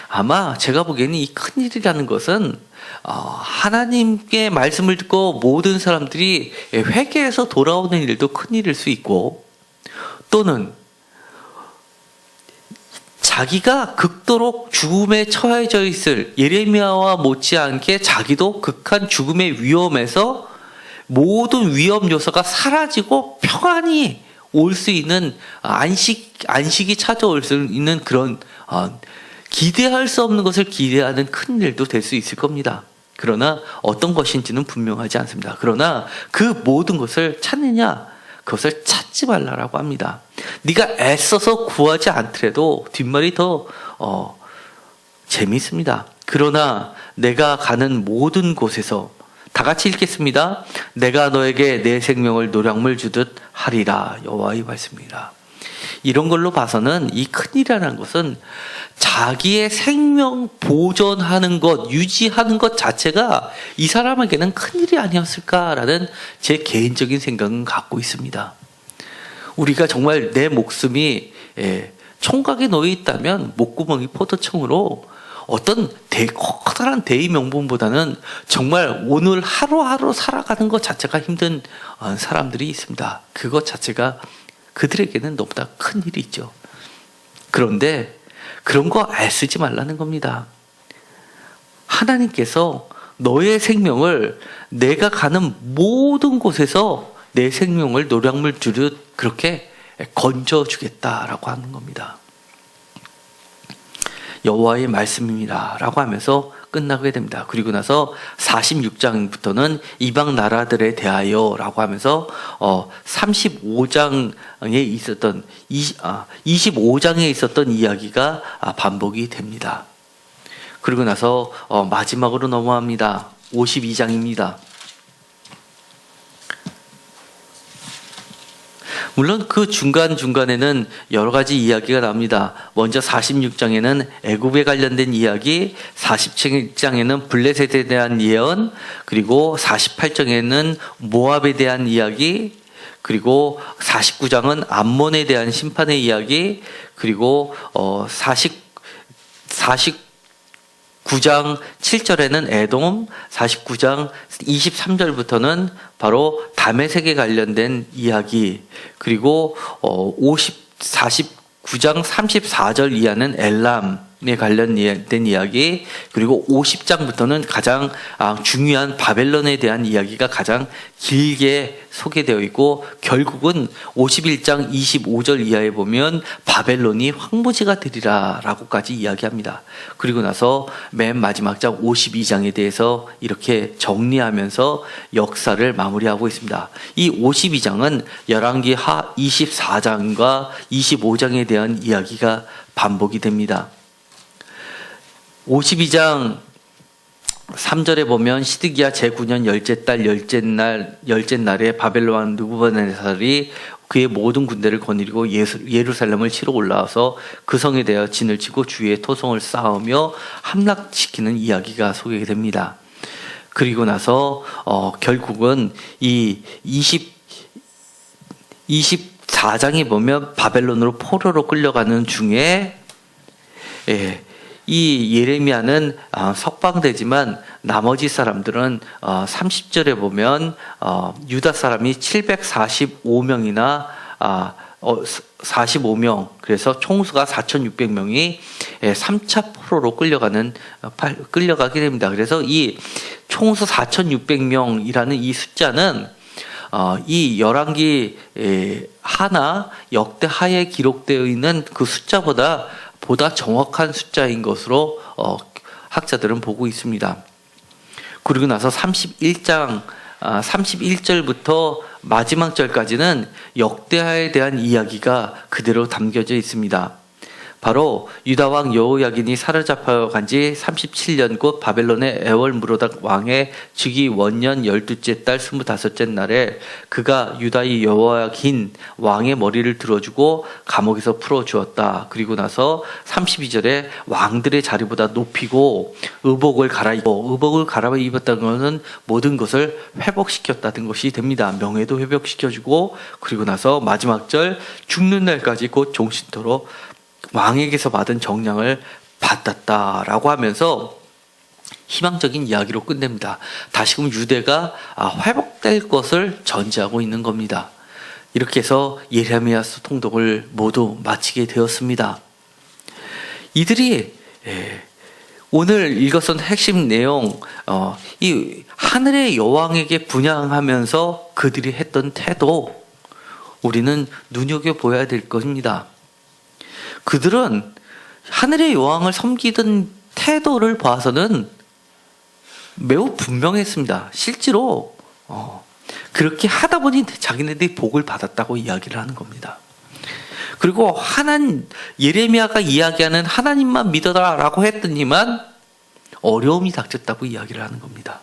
아마 제가 보기에는 이 큰일이라는 것은 하나님께 말씀을 듣고 모든 사람들이 회개해서 돌아오는 일도 큰일일 수 있고, 또는 자기가 극도로 죽음에 처해져 있을 예레미야와 못지않게 자기도 극한 죽음의 위험에서 모든 위험 요소가 사라지고 평안이 올 수 있는 안식이 찾아올 수 있는 그런 기대할 수 없는 것을 기대하는 큰 일도 될 수 있을 겁니다. 그러나 어떤 것인지는 분명하지 않습니다. 그러나 그 모든 것을 찾느냐? 그것을 찾지 말라라고 합니다. 네가 애써서 구하지 않더라도 뒷말이 더 재미있습니다. 그러나 내가 가는 모든 곳에서 다 같이 읽겠습니다. 내가 너에게 내 생명을 노량물 주듯 하리라. 여호와의 말씀입니다. 이런 걸로 봐서는 이 큰일이라는 것은 자기의 생명 보존하는 것, 유지하는 것 자체가 이 사람에게는 큰일이 아니었을까라는 제 개인적인 생각은 갖고 있습니다. 우리가 정말 내 목숨이 총각에 놓여 있다면 목구멍이 포도청으로 어떤 커다란 대의 명분보다는 정말 오늘 하루하루 살아가는 것 자체가 힘든 사람들이 있습니다. 그것 자체가 그들에게는 너무나 큰 일이죠. 그런데 그런 거 애쓰지 말라는 겁니다. 하나님께서 너의 생명을 내가 가는 모든 곳에서 내 생명을 노량물 주듯 그렇게 건져주겠다라고 하는 겁니다. 여호와의 말씀입니다 라고 하면서 끝나게 됩니다. 그리고 나서 46장부터는 이방 나라들에 대하여 라고 하면서 35장에 있었던 25장에 있었던 이야기가 반복이 됩니다. 그리고 나서 마지막으로 넘어갑니다. 52장입니다. 물론 그 중간중간에는 여러 가지 이야기가 나옵니다. 먼저 46장에는 애굽에 관련된 이야기, 47장에는 블레셋에 대한 예언, 그리고 48장에는 모압에 대한 이야기, 그리고 49장은 암몬에 대한 심판의 이야기, 그리고 49장 7절에는 에돔, 49장 23절부터는 바로 다메섹에 관련된 이야기, 그리고 49장 34절 이하는 엘람에 관련된 이야기, 그리고 50장부터는 가장 중요한 바벨론에 대한 이야기가 가장 길게 소개되어 있고, 결국은 51장 25절 이하에 보면 바벨론이 황무지가 되리라 라고까지 이야기합니다. 그리고 나서 맨 마지막 장 52장에 대해서 이렇게 정리하면서 역사를 마무리하고 있습니다. 이 52장은 열왕기 하 24장과 25장에 대한 이야기가 반복이 됩니다. 52장 3절에 보면 시드기야 제9년 열째 달 열째 날에 바벨론 왕 느부갓네살이 그의 모든 군대를 거느리고 예루살렘을 치러 올라와서 그 성에 대하여 진을 치고 주위에 토성을 쌓으며 함락시키는 이야기가 소개됩니다. 그리고 나서 결국은 이 24장에 보면 바벨론으로 포로로 끌려가는 중에 이 예레미야는 석방되지만 나머지 사람들은 30절에 보면 유다 사람이 745명이나 45명, 그래서 총수가 4,600명이 3차 포로로 끌려가게 됩니다. 그래서 이 총수 4,600명이라는 이 숫자는 이 열왕기 하나 역대하에 기록되어 있는 그 숫자보다 정확한 숫자인 것으로 학자들은 보고 있습니다. 그리고 나서 31절부터 마지막 절까지는 역대하에 대한 이야기가 그대로 담겨져 있습니다. 바로 유다왕 여호야긴이 사로잡혀 간 지 37년 곧 바벨론의 에월므로닥 왕의 즉위 원년 12째 달 25째 날에 그가 유다의 여호야긴 왕의 머리를 들어주고 감옥에서 풀어주었다. 그리고 나서 32절에 왕들의 자리보다 높이고 의복을 갈아입었다는 것은 모든 것을 회복시켰다는 것이 됩니다. 명예도 회복시켜주고, 그리고 나서 마지막 절 죽는 날까지 곧 종신토록 왕에게서 받은 정량을 받았다라고 하면서 희망적인 이야기로 끝냅니다. 다시금 유대가 회복될 것을 전제하고 있는 겁니다. 이렇게 해서 예레미야서 통독을 모두 마치게 되었습니다. 이들이 오늘 읽었던 핵심 내용, 이 하늘의 여왕에게 분향하면서 그들이 했던 태도, 우리는 눈여겨보아야 될 것입니다. 그들은 하늘의 여왕을 섬기던 태도를 봐서는 매우 분명했습니다. 실제로 그렇게 하다 보니 자기네들이 복을 받았다고 이야기를 하는 겁니다. 그리고 예레미야가 이야기하는 하나님만 믿어라 라고 했더니만 어려움이 닥쳤다고 이야기를 하는 겁니다.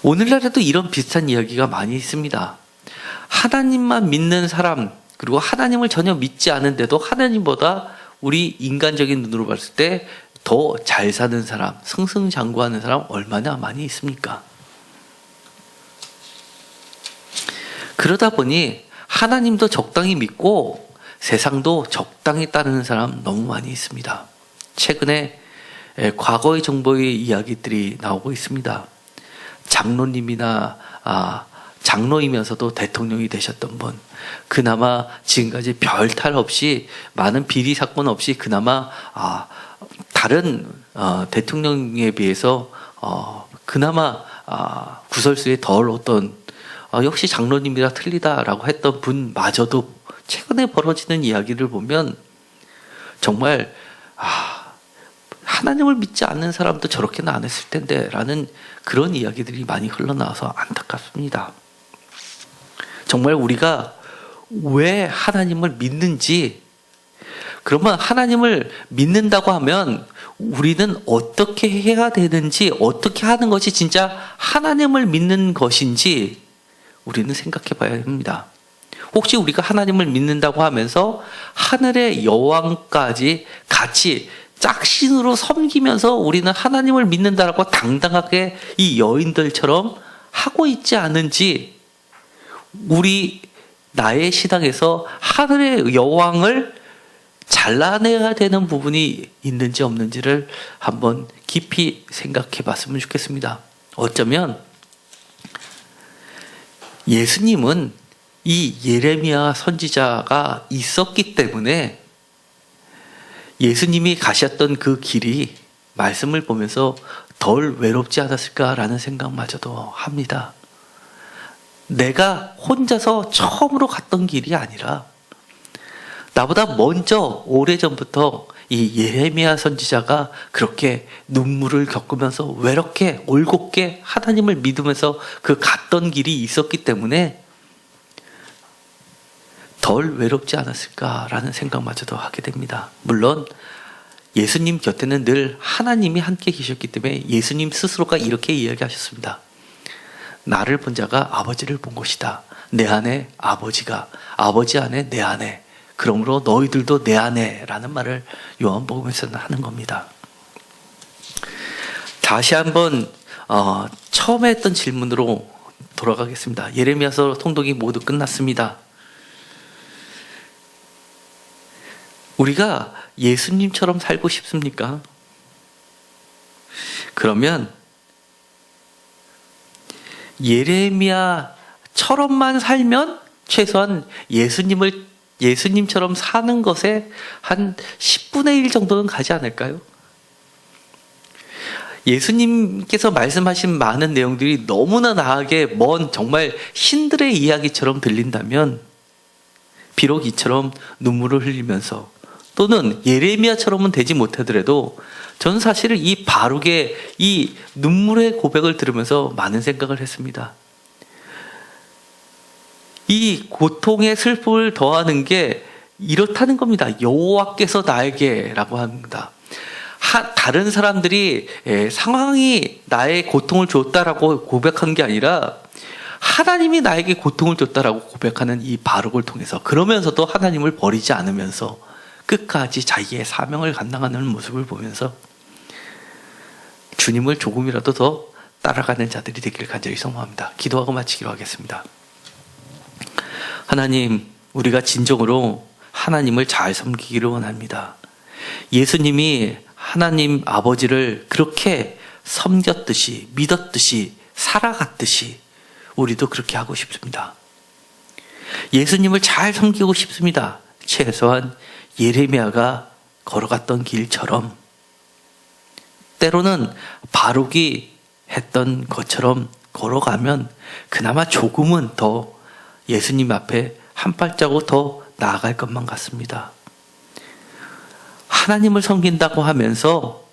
오늘날에도 이런 비슷한 이야기가 많이 있습니다. 하나님만 믿는 사람, 그리고 하나님을 전혀 믿지 않은데도 하나님보다 우리 인간적인 눈으로 봤을 때 더 잘 사는 사람, 승승장구하는 사람 얼마나 많이 있습니까? 그러다 보니 하나님도 적당히 믿고 세상도 적당히 따르는 사람 너무 많이 있습니다. 최근에 과거의 정보의 이야기들이 나오고 있습니다. 장로님이나 장로이면서도 대통령이 되셨던 분, 그나마 지금까지 별 탈 없이 많은 비리 사건 없이 그나마 다른 대통령에 비해서 그나마 구설수에 덜 어떤 역시 장로님이라 틀리다라고 했던 분마저도 최근에 벌어지는 이야기를 보면 정말 하나님을 믿지 않는 사람도 저렇게는 안 했을 텐데 라는 그런 이야기들이 많이 흘러나와서 안타깝습니다. 정말 우리가 왜 하나님을 믿는지, 그러면 하나님을 믿는다고 하면 우리는 어떻게 해야 되는지, 어떻게 하는 것이 진짜 하나님을 믿는 것인지 우리는 생각해 봐야 합니다. 혹시 우리가 하나님을 믿는다고 하면서 하늘의 여왕까지 같이 짝신으로 섬기면서 우리는 하나님을 믿는다라고 당당하게 이 여인들처럼 하고 있지 않은지, 나의 신앙에서 하늘의 여왕을 잘라내야 되는 부분이 있는지 없는지를 한번 깊이 생각해 봤으면 좋겠습니다. 어쩌면 예수님은 이 예레미야 선지자가 있었기 때문에 예수님이 가셨던 그 길이 말씀을 보면서 덜 외롭지 않았을까라는 생각마저도 합니다. 내가 혼자서 처음으로 갔던 길이 아니라 나보다 먼저 오래전부터 이 예레미야 선지자가 그렇게 눈물을 겪으면서 외롭게 올곧게 하나님을 믿으면서 그 갔던 길이 있었기 때문에 덜 외롭지 않았을까라는 생각마저도 하게 됩니다. 물론 예수님 곁에는 늘 하나님이 함께 계셨기 때문에 예수님 스스로가 이렇게 이야기하셨습니다. 나를 본 자가 아버지를 본 것이다. 내 안에 아버지가, 아버지 안에 내 안에, 그러므로 너희들도 내 안에 라는 말을 요한복음에서는 하는 겁니다. 다시 한번 처음에 했던 질문으로 돌아가겠습니다. 예레미야서 통독이 모두 끝났습니다. 우리가 예수님처럼 살고 싶습니까? 그러면 예레미야처럼만 살면 최소한 예수님처럼 사는 것에 한 10분의 1 정도는 가지 않을까요? 예수님께서 말씀하신 많은 내용들이 너무나 나에게 먼 정말 신들의 이야기처럼 들린다면 비록 이처럼 눈물을 흘리면서 또는 예레미야처럼은 되지 못하더라도 저는 사실 이 바룩의 이 눈물의 고백을 들으면서 많은 생각을 했습니다. 이 고통의 슬픔을 더하는 게 이렇다는 겁니다. 여호와께서 나에게라고 합니다. 다른 사람들이 상황이 나의 고통을 줬다라고 고백한 게 아니라 하나님이 나에게 고통을 줬다라고 고백하는 이 바룩을 통해서, 그러면서도 하나님을 버리지 않으면서 끝까지 자기의 사명을 감당하는 모습을 보면서 주님을 조금이라도 더 따라가는 자들이 되기를 간절히 소망합니다. 기도하고 마치기로 하겠습니다. 하나님, 우리가 진정으로 하나님을 잘 섬기기를 원합니다. 예수님이 하나님 아버지를 그렇게 섬겼듯이, 믿었듯이, 살아갔듯이 우리도 그렇게 하고 싶습니다. 예수님을 잘 섬기고 싶습니다. 최소한 예레미야가 걸어갔던 길처럼, 때로는 바룩이 했던 것처럼 걸어가면 그나마 조금은 더 예수님 앞에 한 발자국 더 나아갈 것만 같습니다. 하나님을 섬긴다고 하면서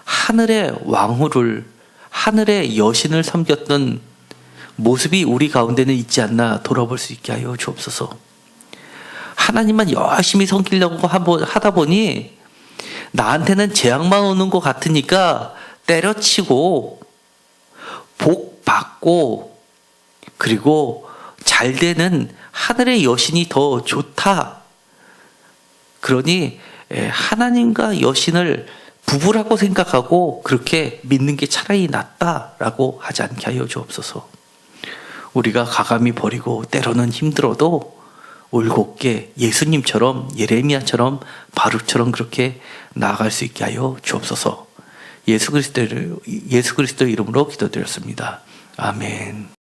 하늘의 왕후를, 하늘의 여신을 섬겼던 모습이 우리 가운데는 있지 않나 돌아볼 수 있게 하여 주옵소서. 하나님만 열심히 섬기려고 하다 보니 나한테는 재앙만 오는 것 같으니까 때려치고 복 받고 그리고 잘 되는 하늘의 여신이 더 좋다. 그러니 하나님과 여신을 부부라고 생각하고 그렇게 믿는 게 차라리 낫다라고 하지 않게 하여 주옵소서. 우리가 가감히 버리고 때로는 힘들어도 올곧게 예수님처럼 예레미야처럼 바룩처럼 그렇게 나아갈 수 있게 하여 주옵소서. 예수 그리스도 이름으로 기도드렸습니다. 아멘.